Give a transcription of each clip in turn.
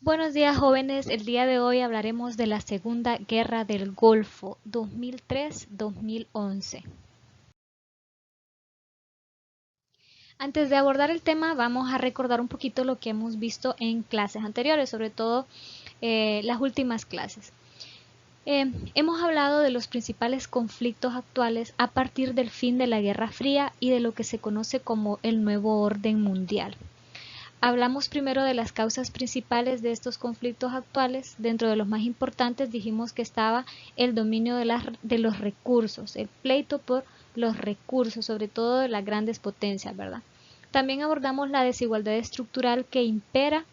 Buenos días jóvenes, el día de hoy hablaremos de la Segunda Guerra del Golfo 2003-2011. Antes de abordar el tema vamos a recordar un poquito lo que hemos visto en clases anteriores, sobre todo las últimas clases. Hemos hablado de los principales conflictos actuales a partir del fin de la Guerra Fría y de lo que se conoce como el nuevo orden mundial. Hablamos primero de las causas principales de estos conflictos actuales. Dentro de los más importantes dijimos que estaba el dominio de los recursos, el pleito por los recursos, sobre todo de las grandes potencias, ¿verdad? También abordamos la desigualdad estructural que impera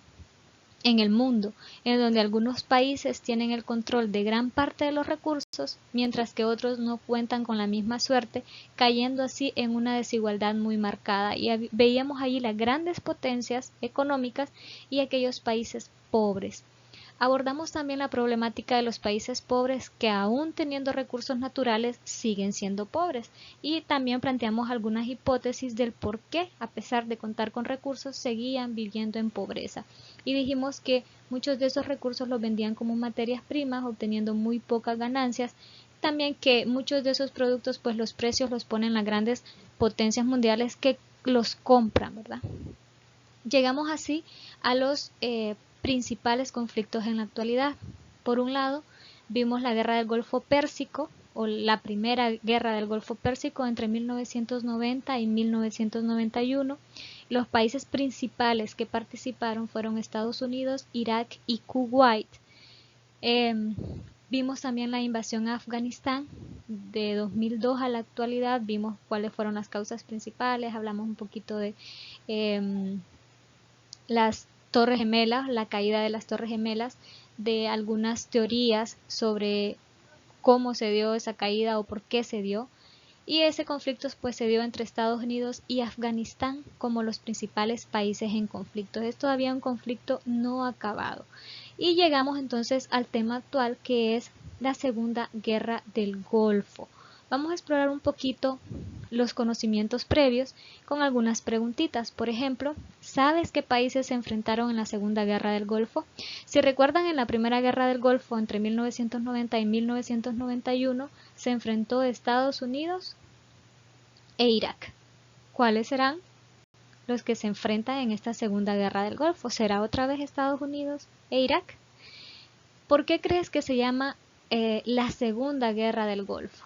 en el mundo, en donde algunos países tienen el control de gran parte de los recursos, mientras que otros no cuentan con la misma suerte, cayendo así en una desigualdad muy marcada. Y veíamos allí las grandes potencias económicas y aquellos países pobres. Abordamos también la problemática de los países pobres que aún teniendo recursos naturales siguen siendo pobres y también planteamos algunas hipótesis del por qué a pesar de contar con recursos seguían viviendo en pobreza y dijimos que muchos de esos recursos los vendían como materias primas obteniendo muy pocas ganancias, también que muchos de esos productos pues los precios los ponen las grandes potencias mundiales que los compran, ¿verdad? Llegamos así a los principales conflictos en la actualidad. Por un lado, vimos la Guerra del Golfo Pérsico o la primera Guerra del Golfo Pérsico entre 1990 y 1991. Los países principales que participaron fueron Estados Unidos, Irak y Kuwait. Vimos también la invasión a Afganistán de 2002 a la actualidad, vimos cuáles fueron las causas principales, hablamos un poquito de las Torres Gemelas, la caída de las Torres Gemelas, de algunas teorías sobre cómo se dio esa caída o por qué se dio. Y ese conflicto pues se dio entre Estados Unidos y Afganistán como los principales países en conflicto. Es todavía un conflicto no acabado. Y llegamos entonces al tema actual que es la Segunda Guerra del Golfo. Vamos a explorar un poquito los conocimientos previos con algunas preguntitas. Por ejemplo, ¿sabes qué países se enfrentaron en la Segunda Guerra del Golfo? Si recuerdan, en la Primera Guerra del Golfo entre 1990 y 1991 se enfrentó Estados Unidos e Irak. ¿Cuáles serán los que se enfrentan en esta Segunda Guerra del Golfo? ¿Será otra vez Estados Unidos e Irak? ¿Por qué crees que se llama la Segunda Guerra del Golfo?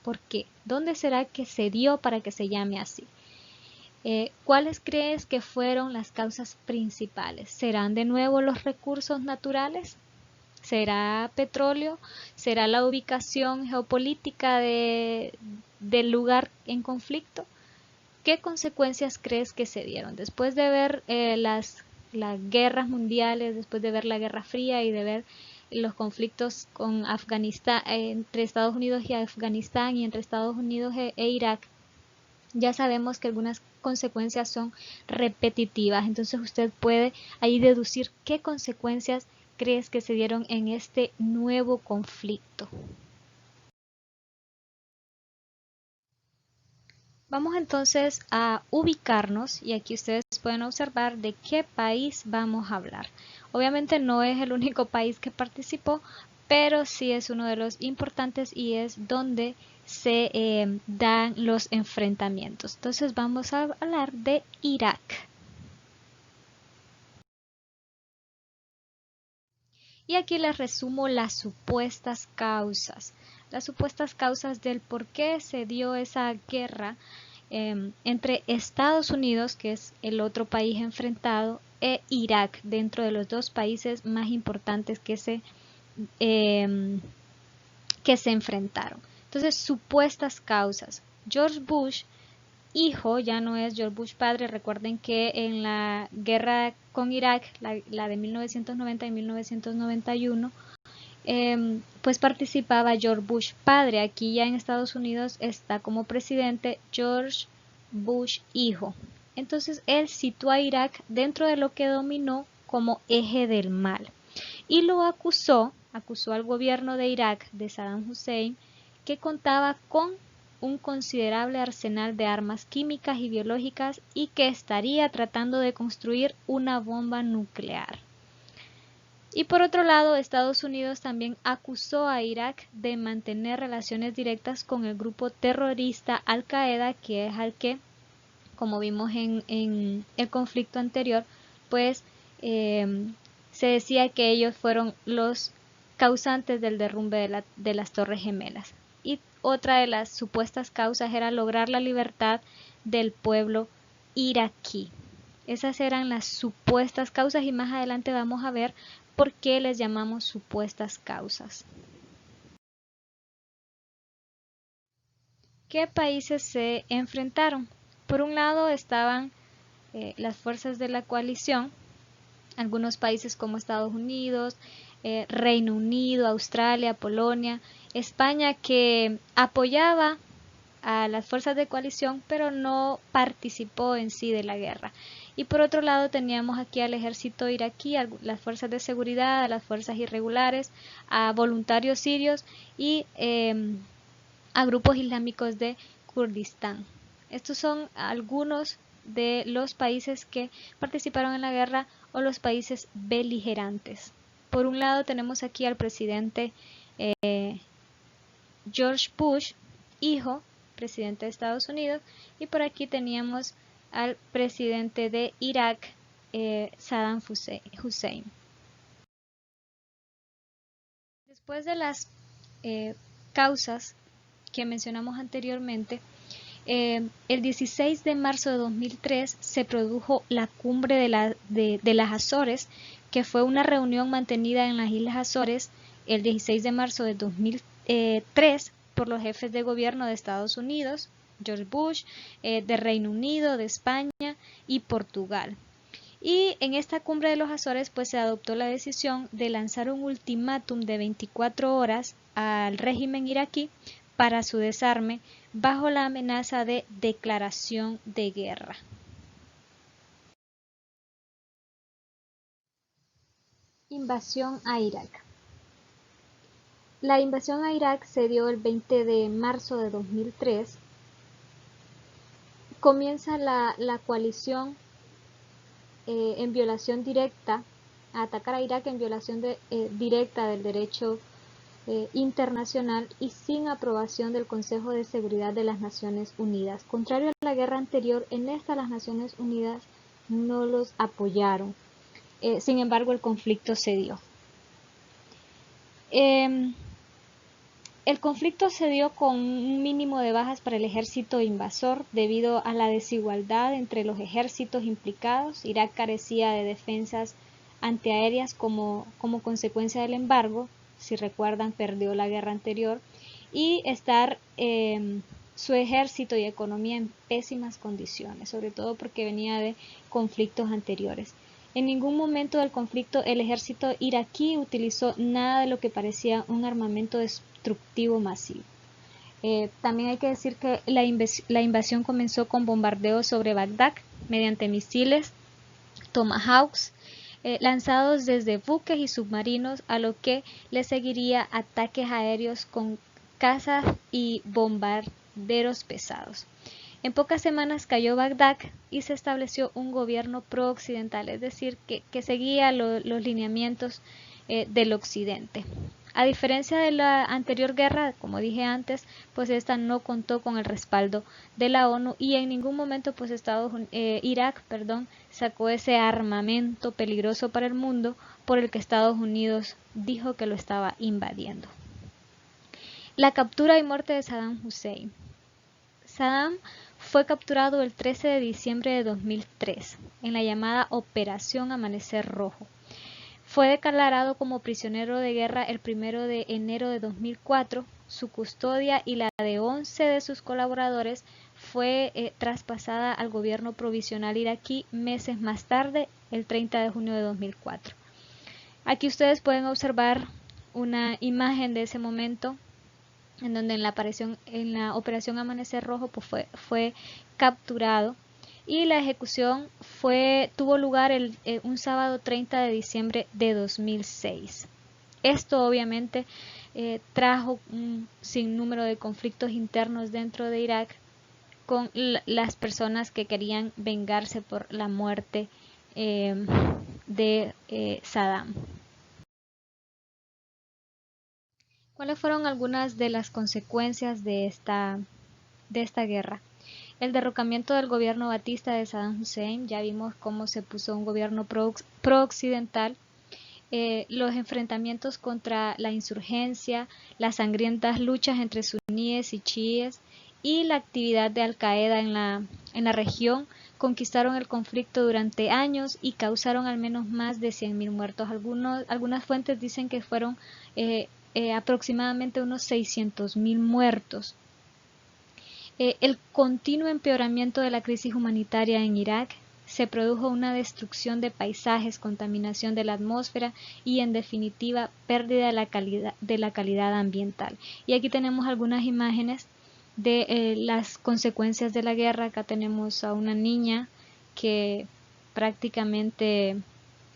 ¿Por qué? ¿Dónde será que se dio para que se llame así? ¿Cuáles crees que fueron las causas principales? ¿Serán de nuevo los recursos naturales? ¿Será petróleo? ¿Será la ubicación geopolítica del lugar en conflicto? ¿Qué consecuencias crees que se dieron? Después de ver las guerras mundiales, después de ver la Guerra Fría y de ver los conflictos con Afganistán, entre Estados Unidos y Afganistán y entre Estados Unidos e Irak, ya sabemos que algunas consecuencias son repetitivas, entonces usted puede ahí deducir qué consecuencias crees que se dieron en este nuevo conflicto. Vamos entonces a ubicarnos y aquí ustedes pueden observar de qué país vamos a hablar. Obviamente no es el único país que participó, pero sí es uno de los importantes y es donde se dan los enfrentamientos. Entonces vamos a hablar de Irak. Y aquí les resumo las supuestas causas. Las supuestas causas del por qué se dio esa guerra entre Estados Unidos, que es el otro país enfrentado, e Irak, dentro de los dos países más importantes que se enfrentaron. Entonces, supuestas causas. George Bush, hijo, ya no es George Bush padre. Recuerden que en la guerra con Irak, la de 1990 y 1991, pues participaba George Bush padre. Aquí ya en Estados Unidos está como presidente George Bush hijo. Entonces él situó a Irak dentro de lo que dominó como eje del mal y lo acusó al gobierno de Irak de Saddam Hussein, que contaba con un considerable arsenal de armas químicas y biológicas y que estaría tratando de construir una bomba nuclear. Y por otro lado, Estados Unidos también acusó a Irak de mantener relaciones directas con el grupo terrorista Al-Qaeda, que es al que, como vimos en el conflicto anterior, pues se decía que ellos fueron los causantes del derrumbe de las Torres Gemelas. Y otra de las supuestas causas era lograr la libertad del pueblo iraquí. Esas eran las supuestas causas y más adelante vamos a ver por qué les llamamos supuestas causas. ¿Qué países se enfrentaron? Por un lado estaban las fuerzas de la coalición, algunos países como Estados Unidos, Reino Unido, Australia, Polonia, España, que apoyaba a las fuerzas de coalición pero no participó en sí de la guerra. Y por otro lado teníamos aquí al ejército iraquí, a las fuerzas de seguridad, a las fuerzas irregulares, a voluntarios sirios y a grupos islámicos de Kurdistán. Estos son algunos de los países que participaron en la guerra o los países beligerantes. Por un lado tenemos aquí al presidente George Bush, hijo, presidente de Estados Unidos, y por aquí teníamos al presidente de Irak, Saddam Hussein. Después de las causas que mencionamos anteriormente, el 16 de marzo de 2003 se produjo la cumbre de las Azores, que fue una reunión mantenida en las Islas Azores el 16 de marzo de 2003 por los jefes de gobierno de Estados Unidos, George Bush, de Reino Unido, de España y Portugal. Y en esta cumbre de los Azores pues se adoptó la decisión de lanzar un ultimátum de 24 horas al régimen iraquí para su desarme bajo la amenaza de declaración de guerra. Invasión a Irak. La invasión a Irak se dio el 20 de marzo de 2003. Comienza la coalición en violación directa, a atacar a Irak en violación directa del derecho internacional y sin aprobación del Consejo de Seguridad de las Naciones Unidas. Contrario a la guerra anterior, en esta las Naciones Unidas no los apoyaron. Sin embargo, el conflicto se dio. El conflicto se dio con un mínimo de bajas para el ejército invasor debido a la desigualdad entre los ejércitos implicados. Irak carecía de defensas antiaéreas como consecuencia del embargo. Si recuerdan, perdió la guerra anterior. Y su ejército y economía en pésimas condiciones, sobre todo porque venía de conflictos anteriores. En ningún momento del conflicto el ejército iraquí utilizó nada de lo que parecía un armamento destructivo masivo. También hay que decir que la invasión comenzó con bombardeos sobre Bagdad mediante misiles Tomahawks lanzados desde buques y submarinos, a lo que le seguiría ataques aéreos con cazas y bombarderos pesados. En pocas semanas cayó Bagdad y se estableció un gobierno pro-occidental, es decir, que seguía los lineamientos del occidente. A diferencia de la anterior guerra, como dije antes, pues esta no contó con el respaldo de la ONU y en ningún momento pues Irak sacó ese armamento peligroso para el mundo por el que Estados Unidos dijo que lo estaba invadiendo. La captura y muerte de Saddam Hussein. Saddam fue capturado el 13 de diciembre de 2003 en la llamada Operación Amanecer Rojo. Fue declarado como prisionero de guerra el 1 de enero de 2004. Su custodia y la de 11 de sus colaboradores fue traspasada al gobierno provisional iraquí meses más tarde, el 30 de junio de 2004. Aquí ustedes pueden observar una imagen de ese momento en donde en la operación Amanecer Rojo pues fue capturado y la ejecución tuvo lugar un sábado 30 de diciembre de 2006. Esto obviamente trajo un sinnúmero de conflictos internos dentro de Irak con las personas que querían vengarse por la muerte de Saddam. ¿Cuáles fueron algunas de las consecuencias de esta guerra? El derrocamiento del gobierno batista de Saddam Hussein, ya vimos cómo se puso un gobierno pro-occidental. Los enfrentamientos contra la insurgencia, las sangrientas luchas entre suníes y chiíes y la actividad de Al-Qaeda en la región conquistaron el conflicto durante años y causaron al menos más de 100.000 muertos. Algunas fuentes dicen que fueron aproximadamente unos 600.000 muertos. El continuo empeoramiento de la crisis humanitaria en Irak, se produjo una destrucción de paisajes, contaminación de la atmósfera y en definitiva pérdida de la calidad ambiental. Y aquí tenemos algunas imágenes de las consecuencias de la guerra. Acá tenemos a una niña que prácticamente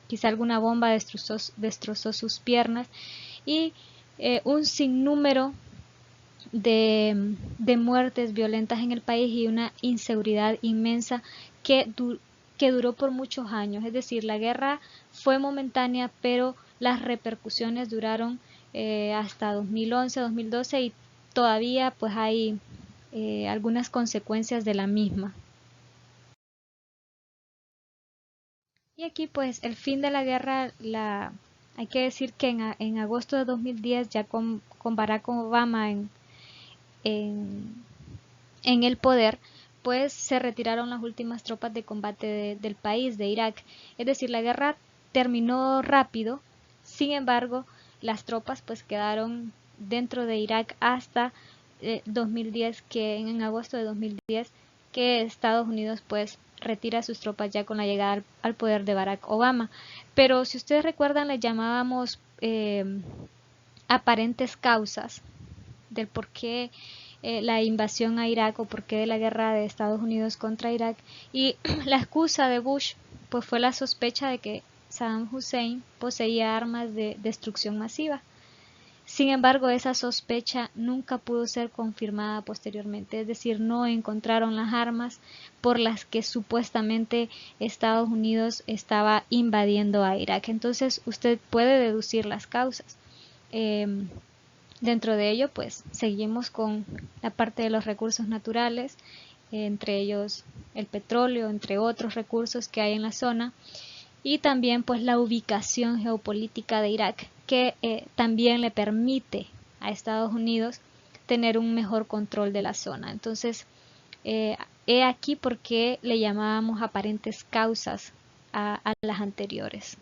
quizá alguna bomba destrozó sus piernas y un sinnúmero de muertes violentas en el país y una inseguridad inmensa que duró por muchos años. Es decir, la guerra fue momentánea, pero las repercusiones duraron hasta 2011, 2012 y todavía pues hay algunas consecuencias de la misma. Y aquí pues el fin de la guerra, hay que decir que en agosto de 2010 ya con Barack Obama en, en el poder, pues se retiraron las últimas tropas de combate del país, de Irak. Es decir, la guerra terminó rápido, sin embargo, las tropas pues quedaron dentro de Irak hasta 2010, que en agosto de 2010, que Estados Unidos pues retira sus tropas ya con la llegada al poder de Barack Obama. Pero si ustedes recuerdan, le llamábamos aparentes causas del por qué la invasión a Irak o por qué de la guerra de Estados Unidos contra Irak, y la excusa de Bush pues fue la sospecha de que Saddam Hussein poseía armas de destrucción masiva. Sin embargo, esa sospecha nunca pudo ser confirmada posteriormente, es decir, no encontraron las armas por las que supuestamente Estados Unidos estaba invadiendo a Irak. Entonces usted puede deducir las causas. Dentro de ello, pues seguimos con la parte de los recursos naturales, entre ellos el petróleo, entre otros recursos que hay en la zona, y también pues la ubicación geopolítica de Irak, que también le permite a Estados Unidos tener un mejor control de la zona. Entonces, he aquí por qué le llamábamos aparentes causas a las anteriores.